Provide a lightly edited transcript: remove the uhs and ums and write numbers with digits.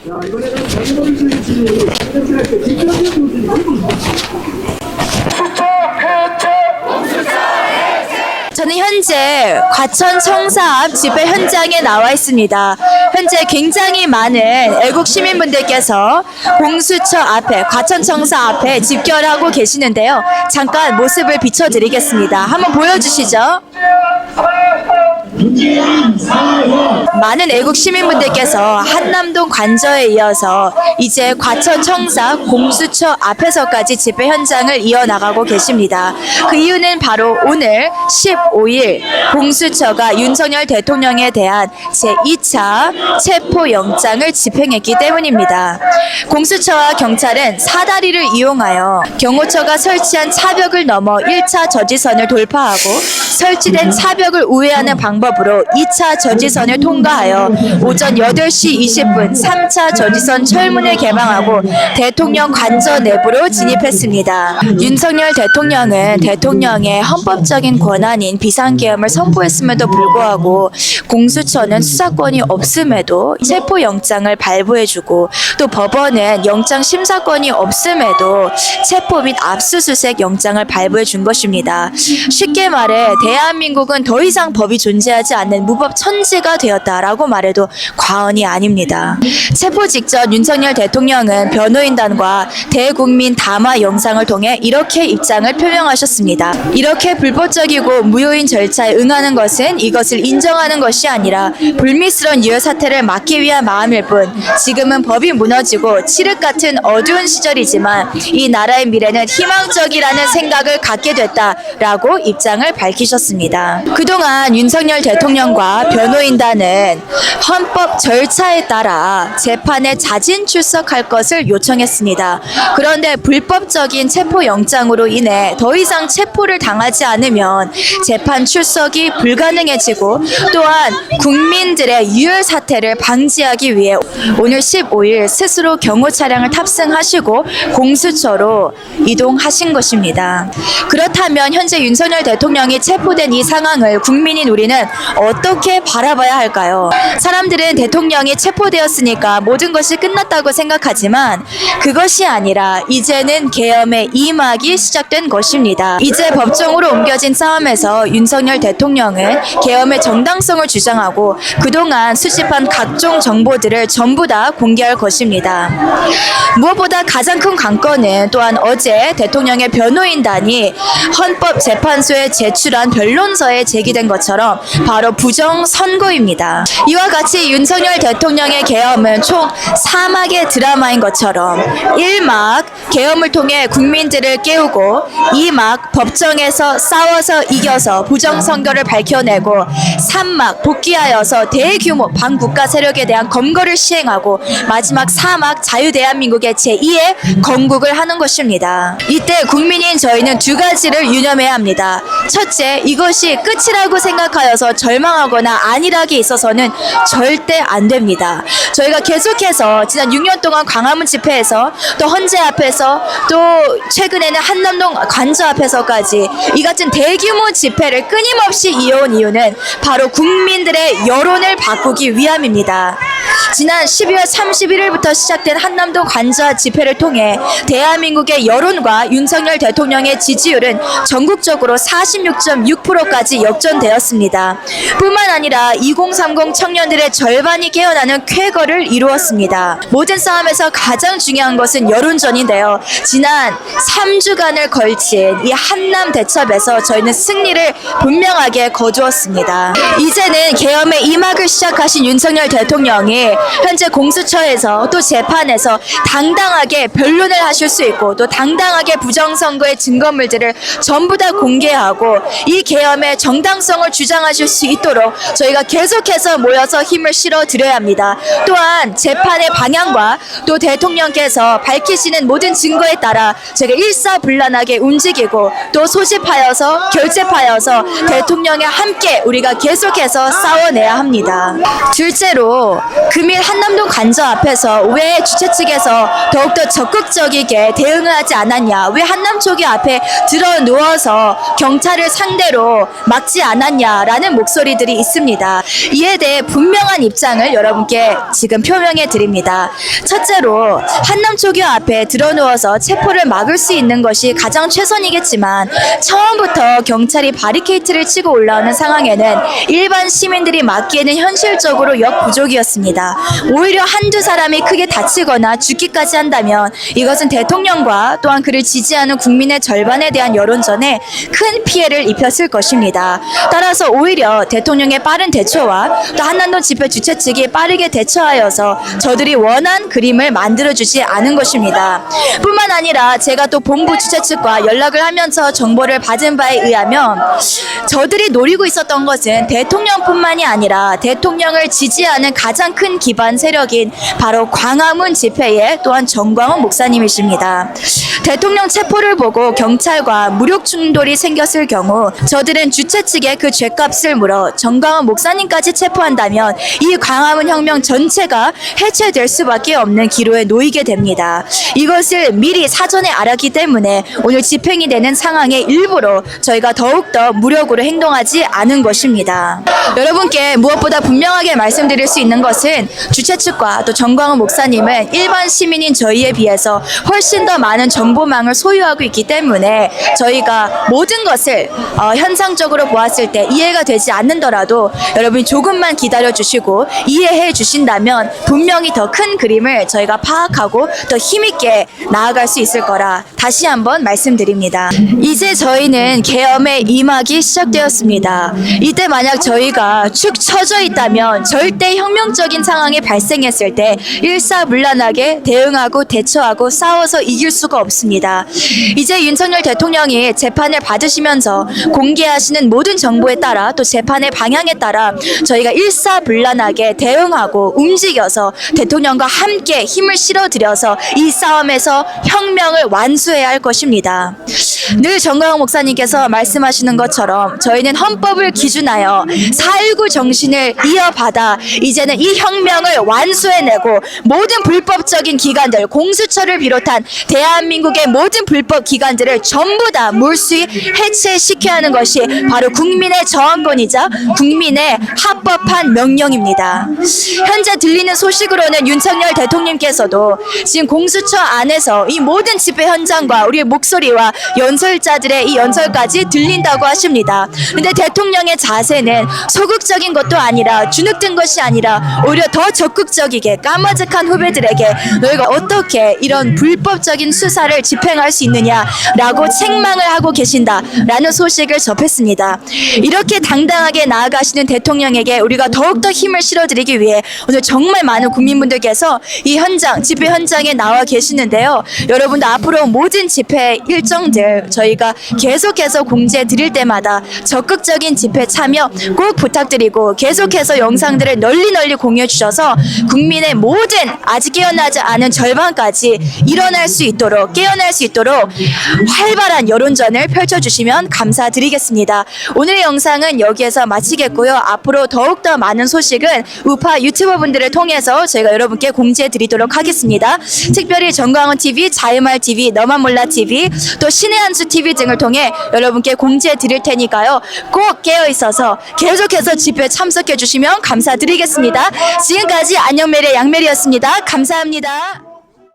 이번에는 정보를 주시는 상대할 때 뒷편을 보여드리고 저는 현재 과천 청사 앞 집회 현장에 나와 있습니다. 현재 굉장히 많은 애국 시민분들께서 공수처 앞에, 과천 청사 앞에 집결하고 계시는데요. 잠깐 모습을 비춰드리겠습니다. 한번 보여주시죠. 많은 애국 시민분들께서 한남동 관저에 이어서 이제 과천 청사 공수처 앞에서까지 집회 현장을 이어나가고 계십니다. 그 이유는 바로 오늘 15일 공수처가 윤석열 대통령에 대한 제2차 체포영장을 집행했기 때문입니다. 공수처와 경찰은 사다리를 이용하여 경호처가 설치한 차벽을 넘어 1차 저지선을 돌파하고 설치된 차벽을 우회하는 방법으로 2차 저지선을 통과하여 오전 8시 20분 3차 저지선 철문을 개방하고 대통령 관저 내부로 진입했습니다. 윤석열 대통령은 대통령의 헌법적인 권한인 비상계엄을 선포했음에도 불구하고 공수처는 수사권이 없음에도 체포영장을 발부해주고 또 법원은 영장 심사권이 없음에도 체포 및 압수수색 영장을 발부해준 것입니다. 쉽게 말해 대한민국은 더 이상 법이 존재하지 않는 무법 천지가 되었다라고 말해도 과언이 아닙니다. 체포 직전 윤석열 대통령은 변호인단과 대국민 담화 영상을 통해 이렇게 입장을 표명하셨습니다. 이렇게 불법적이고 무효인 절차에 응하는 것은 이것을 인정하는 것이 아니라 불미스러운 유혈 사태를 막기 위한 마음일 뿐 지금은 법이 무너지고 칠흑 같은 어두운 시절이지만 이 나라의 미래는 희망적이라는 생각을 갖게 됐다라고 입장을 밝히셨습니다. 그동안 윤석열 대통령과 변호인단은 헌법 절차에 따라 재판에 자진 출석할 것을 요청했습니다. 그런데 불법적인 체포영장으로 인해 더 이상 체포를 당하지 않으면 재판 출석이 불가능해지고 또한 국민들의 유혈 사태를 방지하기 위해 오늘 15일 스스로 경호 차량을 탑승하시고 공수처로 이동하신 것입니다. 그렇다면 현재 윤석열 대통령이 체포된 이 상황을 국민인 우리는 어떻게 바라봐야 할까요? 사람들은 대통령이 체포되었으니까 모든 것이 끝났다고 생각하지만 그것이 아니라 이제는 계엄의 2막이 시작된 것입니다. 이제 법정으로 옮겨진 싸움에서 윤석열 대통령은 계엄의 정당성을 주장하고 그동안 수집한 각종 정보들을 전부 다 공개할 것입니다. 무엇보다 가장 큰 관건은 또한 어제 대통령의 변호인단이 헌법재판소에 제출한 변론서에 제기된 것처럼 바로 부정선거입니다. 이와 같이 윤석열 대통령의 계엄은 총 4막의 드라마인 것처럼 1막 계엄을 통해 국민들을 깨우고 2막 법정에서 싸워서 이겨서 부정선거를 밝혀내고 3막 복귀하여서 대규모 반국가 세력에 대한 검거를 시행하고 마지막 4막 자유대한민국의 제2의 건국을 하는 것입니다. 이때 국민인 저희는 두 가지를 유념해야 합니다. 첫째, 이것이 끝이라고 생각하여서 절망하거나 안일하게 있어서는 절대 안 됩니다. 저희가 계속해서 지난 6년 동안 광화문 집회에서 또 헌재 앞에서 또 최근에는 한남동 관저 앞에서까지 이 같은 대규모 집회를 끊임없이 이어온 이유는 바로 국민들의 여론을 바꾸기 위함입니다. 지난 12월 31일부터 시작된 한남동 관저 집회를 통해 대한민국의 여론과 윤석열 대통령의 지지율은 전국적으로 46.6%까지 역전되었습니다. 뿐만 아니라 2030 청년들의 절반이 깨어나는 쾌거를 이루었습니다. 모든 싸움에서 가장 중요한 것은 여론전인데요. 지난 3주간을 걸친 이 한남 대첩에서 저희는 승리를 분명하게 거두었습니다. 이제는 계엄의 2막을 시작하신 윤석열 대통령이 현재 공수처에서 또 재판에서 당당하게 변론을 하실 수 있고 또 당당하게 부정선거의 증거물들을 전부 다 공개하고 이 계엄의 정당성을 주장하실 수 있도록 저희가 계속해서 모여서 힘을 실어드려야 합니다. 또한 재판의 방향과 또 대통령께서 밝히시는 모든 증거에 따라 저희가 일사불란하게 움직이고 또 소집하여서 결집하여서 대통령과 함께 우리가 계속해서 싸워내야 합니다. 둘째로 금일 한남동 관저 앞에서 왜 주최 측에서 더욱더 적극적이게 대응을 하지 않았냐, 왜 한남 쪽이 앞에 들어 누워서 경찰을 상대로 막지 않았냐라는 목소리들이 있습니다. 이에 대해 분명한 입장을 여러분께 지금 표명해 드립니다. 첫째로 한남초교 앞에 드러누워서 체포를 막을 수 있는 것이 가장 최선이겠지만 처음부터 경찰이 바리케이트를 치고 올라오는 상황에는 일반 시민들이 막기에는 현실적으로 역부족이었습니다. 오히려 한두 사람이 크게 다치거나 죽기까지 한다면 이것은 대통령과 또한 그를 지지하는 국민의 절반에 대한 여론전에 큰 피해를 입혔을 것입니다. 따라서 오히려 대통령의 빠른 대처와 또 한남동 집회 주최 측이 빠르게 대처하여서 저들이 원한 그림을 만들어주지 않은 것입니다. 뿐만 아니라 제가 또 본부 주최 측과 연락을 하면서 정보를 받은 바에 의하면 저들이 노리고 있었던 것은 대통령뿐만이 아니라 대통령을 지지하는 가장 큰 기반 세력인 바로 광화문 집회의 또한 정광훈 목사님이십니다. 대통령 체포를 보고 경찰과 무력 충돌이 생겼을 경우 저들은 주최 측에 그 죗값을 물어 정광훈 목사님까지 체포한다면 이 광화문 혁명 전체가 해체될 수밖에 없는 기로에 놓이게 됩니다. 이것을 미리 사전에 알았기 때문에 오늘 집행이 되는 상황에 일부러 저희가 더욱더 무력으로 행동하지 않은 것입니다. 여러분께 무엇보다 분명하게 말씀드릴 수 있는 것은 주최 측과 또 정광훈 목사님은 일반 시민인 저희에 비해서 훨씬 더 많은 정보망을 소유하고 있기 때문에 저희가 모든 것을 현상적으로 보았을 때 이해가 되지 않는더라도 여러분이 조금만 기다려 주시고 이해해 주신다면 분명히 더 큰 그림을 저희가 파악하고 더 힘있게 나아갈 수 있을 거라 다시 한번 말씀드립니다. 이제 저희는 계엄에 임하기 시작되었습니다. 이때 만약 저희가 축 처져 있다면 절대 혁명적인 상황이 발생했을 때 일사불란하게 대응하고 대처하고 싸워서 이길 수가 없습니다. 이제 윤석열 대통령이 재판을 받으시면서 공개하시는 모든 정보에 따라 또 재판의 방향에 따라 저희가 일사불란하게 대응하고 움직여서 대통령과 함께 힘을 실어들여서 이 싸움에서 혁명을 완수해야 할 것입니다. 늘 정광훈 목사님께서 말씀하시는 것처럼 저희는 헌법을 기준하여 4.19 정신을 이어받아 이제는 이 혁명을 완수해내고 모든 불법적인 기관들, 공수처를 비롯한 대한민국의 모든 불법 기관들을 전부 다 몰수히 해체시켜야 하는 것이 바로 국민의 저항권이자 국민의 합법한 명령입니다. 현재 들리는 소식으로는 윤석열 대통령께서도 지금 공수처 안에서 이 모든 집회 현장과 우리의 목소리와 연설자들의 이 연설까지 들린다고 하십니다. 근데 대통령의 자세는 소극적인 것도 아니라 주눅든 것이 아니라 오히려 더 적극적이게 까마득한 후배들에게 너희가 어떻게 이런 불법적인 수사를 집행할 수 있느냐라고 책망을 하고 계신다라는 소식을 접했습니다. 이렇게 당당하게 나아가시는 대통령에게 우리가 더욱더 힘을 실어드리기 위해 오늘 정말 많은 국민분들께서 이 현장, 집회 현장에 나와 계시는데요. 여러분도 앞으로 모든 집회 일정들 저희가 계속해서 공지해 드릴 때마다 적극적인 집회 참여 꼭 부탁드리고 계속해서 영상들을 널리 공유해 주셔서 국민의 모든 아직 깨어나지 않은 절반까지 일어날 수 있도록 깨어날 수 있도록 활발한 여론전을 펼쳐주시면 감사드리겠습니다. 오늘의 영상은 여기에서 마치겠고요. 앞으로 더욱더 많은 소식은 우파 유튜버 분들을 통해서 저희가 여러분께 공지해 드리도록 하겠습니다. 특별히 정광훈 TV, 자유말 TV, 너만 몰라 TV, 또 신의 한수 TV 등을 통해 여러분께 공지해 드릴 테니까요. 꼭 깨어 있어서 계속해서 집회에 참석해 주시면 감사드리겠습니다. 지금까지 안녕메리 양메리였습니다. 감사합니다.